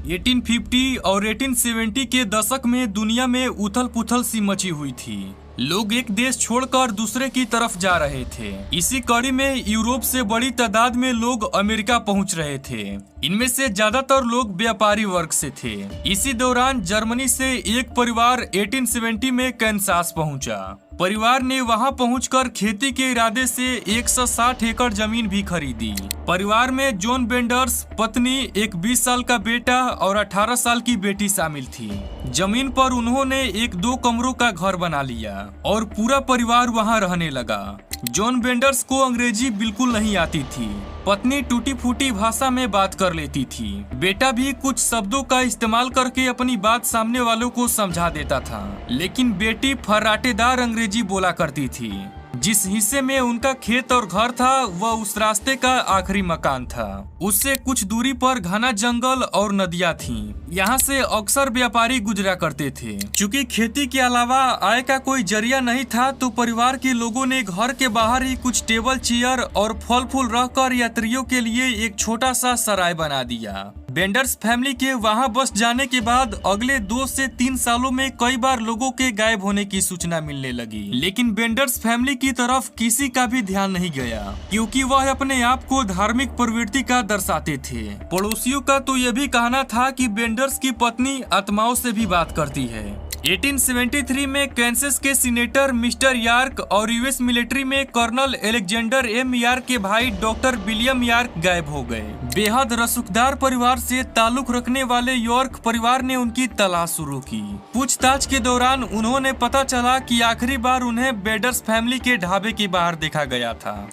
1850 और 1870 के दशक में दुनिया में उथल पुथल सी मची हुई थी। लोग एक देश छोड़कर दूसरे की तरफ जा रहे थे। इसी कड़ी में यूरोप से बड़ी तादाद में लोग अमेरिका पहुंच रहे थे। इनमें से ज्यादातर लोग व्यापारी वर्ग से थे। इसी दौरान जर्मनी से एक परिवार 1870 में कैंसास पहुंचा। परिवार ने वहां पहुंचकर खेती के इरादे से 160 एकड़ जमीन भी खरीदी। परिवार में जॉन बेंडर्स, पत्नी, एक 20 साल का बेटा और 18 साल की बेटी शामिल थी। जमीन पर उन्होंने एक 2 कमरों का घर बना लिया और पूरा परिवार वहां रहने लगा। जॉन बेंडर्स को अंग्रेजी बिल्कुल नहीं आती थी। पत्नी टूटी फूटी भाषा में बात कर लेती थी। बेटा भी कुछ शब्दों का इस्तेमाल करके अपनी बात सामने वालों को समझा देता था, लेकिन बेटी फर्राटेदार अंग्रेजी बोला करती थी। जिस हिस्से में उनका खेत और घर था वह उस रास्ते का आखिरी मकान था। उससे कुछ दूरी पर घना जंगल और नदियां थीं। यहाँ से अक्सर व्यापारी गुजरा करते थे। चूंकि खेती के अलावा आय का कोई जरिया नहीं था, तो परिवार के लोगों ने घर के बाहर ही कुछ टेबल चेयर और फल फूल रखकर यात्रियों के लिए एक छोटा सा सराय बना दिया। बेंडर्स फैमिली के वहां बस जाने के बाद अगले 2 से 3 सालों में कई बार लोगों के गायब होने की सूचना मिलने लगी, लेकिन बेंडर्स फैमिली की तरफ किसी का भी ध्यान नहीं गया, क्योंकि वह अपने आप को धार्मिक प्रवृत्ति का दर्शाते थे। पड़ोसियों का तो यह भी कहना था कि बेंडर्स की पत्नी आत्माओं से भी बात करती है। 1873 में कैंसस के सीनेटर मिस्टर यार्क और यूएस मिलिट्री में कर्नल एलेक्जेंडर एम यार्क के भाई डॉक्टर विलियम यार्क गायब हो गए। बेहद रसूखदार परिवार से ताल्लुक रखने वाले यॉर्क परिवार ने उनकी तलाश शुरू की। पूछताछ के दौरान उन्होंने पता चला कि आखिरी बार उन्हें बेंडर्स फैमिली के ढाबे के बाहर देखा गया था।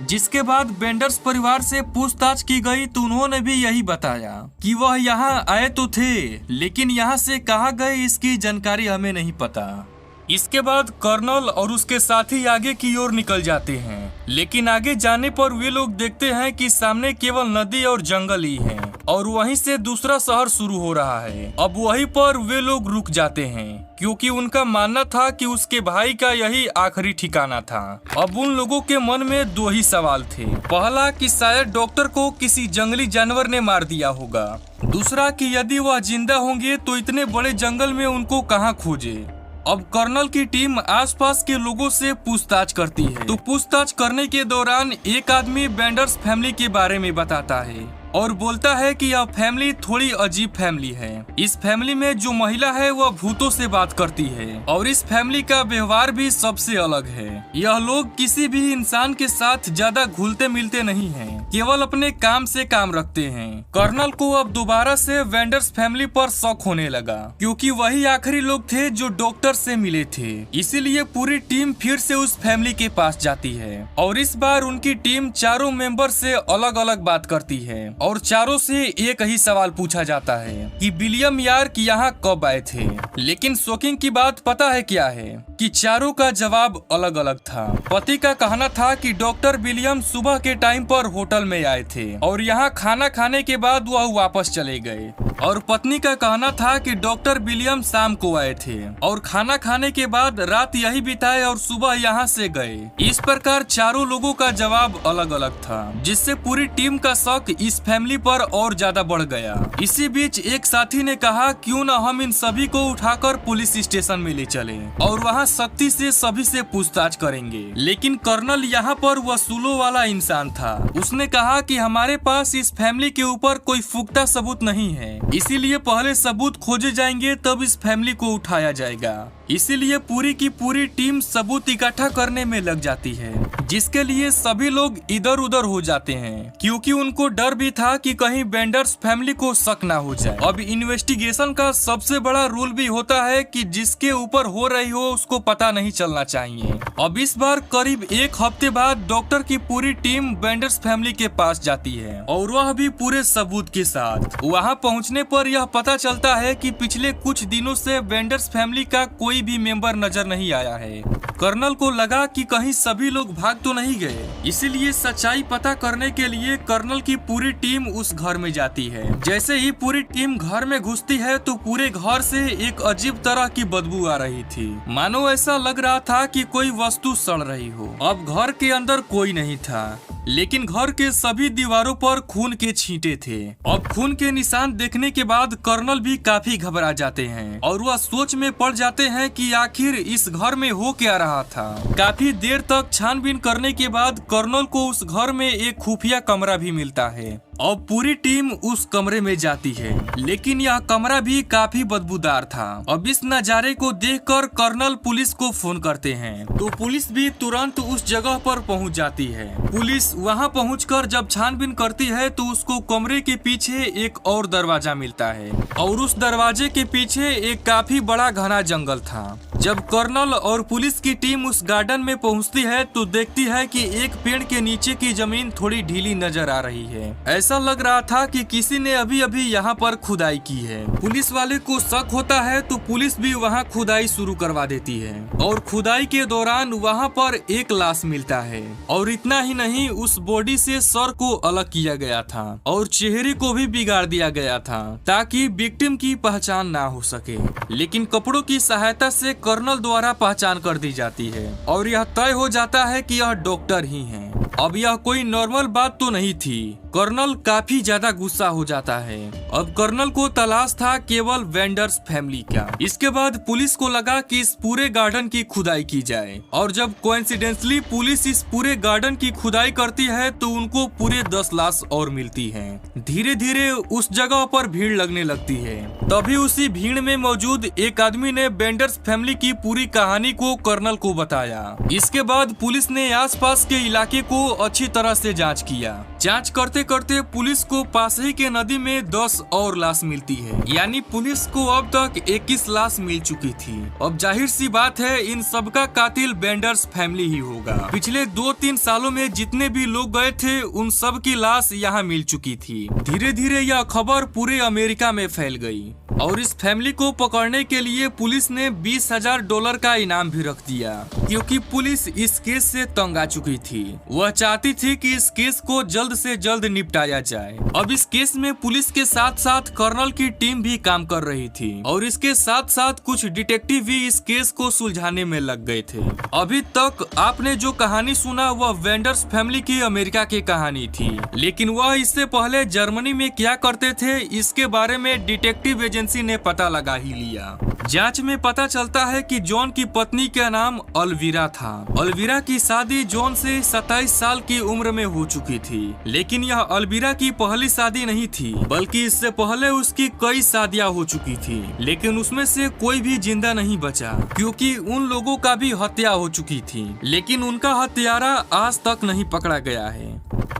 जिसके बाद बेंडर्स परिवार से पूछताछ की गई तो उन्होंने भी यही बताया कि वह यहाँ आए तो थे, लेकिन यहाँ से कहाँ गए इसकी जानकारी हमें नहीं पता। इसके बाद कर्नल और उसके साथी आगे की ओर निकल जाते हैं, लेकिन आगे जाने पर वे लोग देखते हैं कि सामने केवल नदी और जंगल ही है और वहीं से दूसरा शहर शुरू हो रहा है। अब वहीं पर वे लोग रुक जाते हैं, क्योंकि उनका मानना था कि उसके भाई का यही आखिरी ठिकाना था। अब उन लोगों के मन में 2 ही सवाल थे। पहला कि शायद डॉक्टर को किसी जंगली जानवर ने मार दिया होगा। दूसरा कि यदि वह जिंदा होंगे तो इतने बड़े जंगल में उनको कहाँ खोजे। अब कर्नल की टीम आसपास के लोगों से पूछताछ करती है, तो पूछताछ करने के दौरान एक आदमी बेंडर्स फैमिली के बारे में बताता है और बोलता है कि यह फैमिली थोड़ी अजीब फैमिली है। इस फैमिली में जो महिला है वह भूतों से बात करती है और इस फैमिली का व्यवहार भी सबसे अलग है। यह लोग किसी भी इंसान के साथ ज्यादा घुलते मिलते नहीं हैं, केवल अपने काम से काम रखते हैं। कर्नल को अब दोबारा से बेंडर्स फैमिली पर शक होने लगा, क्योंकि वही आखिरी लोग थे जो डॉक्टर से मिले थे। इसीलिए पूरी टीम फिर से उस फैमिली के पास जाती है और इस बार उनकी टीम चारों मेंबर से अलग अलग बात करती है और चारों से एक ही सवाल पूछा जाता है कि विलियम यार्क यहाँ कब आए थे। लेकिन शॉकिंग की बात पता है क्या है कि चारों का जवाब अलग अलग था। पति का कहना था कि डॉक्टर विलियम सुबह के टाइम पर होटल में आए थे और यहाँ खाना खाने के बाद वह वापस चले गए, और पत्नी का कहना था कि डॉक्टर विलियम शाम को आए थे और खाना खाने के बाद रात यही बिताए और सुबह यहाँ से गए। इस प्रकार चारों लोगों का जवाब अलग अलग था, जिससे पूरी टीम का शक इस फैमिली पर और ज्यादा बढ़ गया। इसी बीच एक साथी ने कहा क्यों न हम इन सभी को उठाकर पुलिस स्टेशन में ले चले और वहाँ सख्ती से सभी से पूछताछ करेंगे। लेकिन कर्नल यहाँ पर वसूलों वाला इंसान था। उसने कहा कि हमारे पास इस फैमिली के ऊपर कोई पुख्ता सबूत नहीं है, इसीलिए पहले सबूत खोजे जाएंगे तब इस फैमिली को उठाया जाएगा। इसीलिए पूरी की पूरी टीम सबूत इकट्ठा करने में लग जाती है, जिसके लिए सभी लोग इधर उधर हो जाते हैं, क्योंकि उनको डर भी था कि कहीं बेंडर्स फैमिली को शक ना हो जाए। अब इन्वेस्टिगेशन का सबसे बड़ा रूल भी होता है कि जिसके ऊपर हो रही हो उसको पता नहीं चलना चाहिए। अब इस बार करीब 1 हफ्ते बाद डॉक्टर की पूरी टीम बेंडर्स फैमिली के पास जाती है और वह भी पूरे सबूत के साथ। वहां पहुंचने पर यह पता चलता है कि पिछले कुछ दिनों से बेंडर्स फैमिली का कोई भी मेंबर नजर नहीं आया है। कर्नल को लगा कि कहीं सभी लोग भाग तो नहीं गए, इसीलिए सच्चाई पता करने के लिए कर्नल की पूरी टीम उस घर में जाती है। जैसे ही पूरी टीम घर में घुसती है तो पूरे घर से एक अजीब तरह की बदबू आ रही थी, मानो ऐसा लग रहा था कि कोई वस्तु सड़ रही हो। अब घर के अंदर कोई नहीं था, लेकिन घर के सभी दीवारों पर खून के छींटे थे। अब खून के निशान देखने के बाद कर्नल भी काफी घबरा जाते हैं और वह सोच में पड़ जाते हैं कि आखिर इस घर में हो क्या रहा था। काफी देर तक छानबीन करने के बाद कर्नल को उस घर में एक खुफिया कमरा भी मिलता है। अब पूरी टीम उस कमरे में जाती है, लेकिन यह कमरा भी काफी बदबूदार था। अब इस नजारे को देखकर कर्नल पुलिस को फोन करते हैं, तो पुलिस भी तुरंत उस जगह पर पहुंच जाती है। पुलिस वहां पहुंचकर जब छानबीन करती है तो उसको कमरे के पीछे एक और दरवाजा मिलता है और उस दरवाजे के पीछे एक काफी बड़ा घना जंगल था। जब कर्नल और पुलिस की टीम उस गार्डन में पहुंचती है तो देखती है कि एक पेड़ के नीचे की जमीन थोड़ी ढीली नजर आ रही है। ऐसा लग रहा था कि किसी ने अभी अभी यहाँ पर खुदाई की है। पुलिस वाले को शक होता है तो पुलिस भी वहाँ खुदाई शुरू करवा देती है और खुदाई के दौरान वहाँ पर एक लाश मिलता है और इतना ही नहीं, उस बॉडी से सर को अलग किया गया था और चेहरे को भी बिगाड़ दिया गया था ताकि विक्टिम की पहचान ना हो सके। लेकिन कपड़ों की सहायता से कर्नल द्वारा पहचान कर दी जाती है और यह तय हो जाता है कि यह डॉक्टर ही हैं। अब यह कोई नॉर्मल बात तो नहीं थी। कर्नल काफी ज्यादा गुस्सा हो जाता है। अब कर्नल को तलाश था केवल वेंडर्स फैमिली का। इसके बाद पुलिस को लगा कि इस पूरे गार्डन की खुदाई की जाए और जब कोइंसिडेंटली पुलिस इस पूरे गार्डन की खुदाई करती है तो उनको पूरे 10 लाश और मिलती हैं। धीरे धीरे उस जगह पर भीड़ लगने लगती है। तभी उसी भीड़ में मौजूद एक आदमी ने वेंडर्स फैमिली की पूरी कहानी को कर्नल को बताया। इसके बाद पुलिस ने आसपास के इलाके को अच्छी तरह से जांच किया। जांच करते करते पुलिस को पास ही के नदी में 10 और लाश मिलती है, यानी पुलिस को अब तक 21 लाश मिल चुकी थी। अब जाहिर सी बात है इन सबका कातिल बेंडर्स फैमिली ही होगा। पिछले 2-3 सालों में जितने भी लोग गए थे उन सब की लाश यहाँ मिल चुकी थी। धीरे धीरे यह खबर पूरे अमेरिका में फैल गई और इस फैमिली को पकड़ने के लिए पुलिस ने $20,000 का इनाम भी रख दिया, क्योंकि पुलिस इस केस से तंग आ चुकी थी। वह चाहती थी कि इस केस को जल्द से जल्द निपटाया जाए। अब इस केस में पुलिस के साथ साथ कर्नल की टीम भी काम कर रही थी और इसके साथ साथ कुछ डिटेक्टिव भी इस केस को सुलझाने में लग गए थे। अभी तक आपने जो कहानी सुना वह वेंडर्स फैमिली की अमेरिका की कहानी थी, लेकिन वह इससे पहले जर्मनी में क्या करते थे इसके बारे में डिटेक्टिव एजेंसी ने पता लगा ही लिया। जांच में पता चलता है कि जॉन की पत्नी का नाम अल्वीरा था। अल्वीरा की शादी जॉन से 27 साल की उम्र में हो चुकी थी, लेकिन यह अल्वीरा की पहली शादी नहीं थी, बल्कि इससे पहले उसकी कई शादियां हो चुकी थी, लेकिन उसमें से कोई भी जिंदा नहीं बचा क्योंकि उन लोगों का भी हत्या हो चुकी थी, लेकिन उनका हत्यारा आज तक नहीं पकड़ा गया है।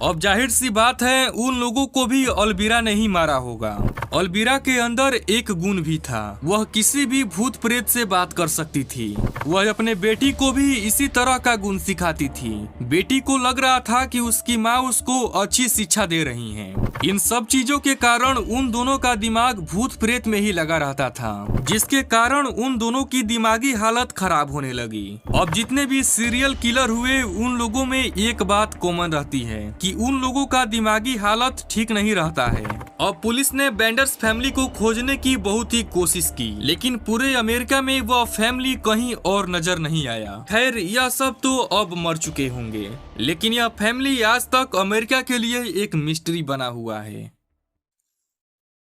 अब जाहिर सी बात है उन लोगों को भी अल्वीरा ने ही मारा होगा। अल्वीरा के अंदर एक गुण भी था, वह किसी भी भूत प्रेत से बात कर सकती थी। वह अपने बेटी को भी इसी तरह का गुण सिखाती थी। बेटी को लग रहा था कि उसकी माँ उसको अच्छी शिक्षा दे रही हैं। इन सब चीजों के कारण उन दोनों का दिमाग भूत प्रेत में ही लगा रहता था, जिसके कारण उन दोनों की दिमागी हालत खराब होने लगी। अब जितने भी सीरियल किलर हुए उन लोगों में एक बात कॉमन रहती है कि उन लोगों का दिमागी हालत ठीक नहीं रहता है। अब पुलिस ने बेंडर्स फैमिली को खोजने की बहुत ही कोशिश की, लेकिन पूरे अमेरिका में वह फैमिली कहीं और नजर नहीं आया। खैर यह सब तो अब मर चुके होंगे, लेकिन यह फैमिली आज तक अमेरिका के लिए एक मिस्ट्री बना हुआ है।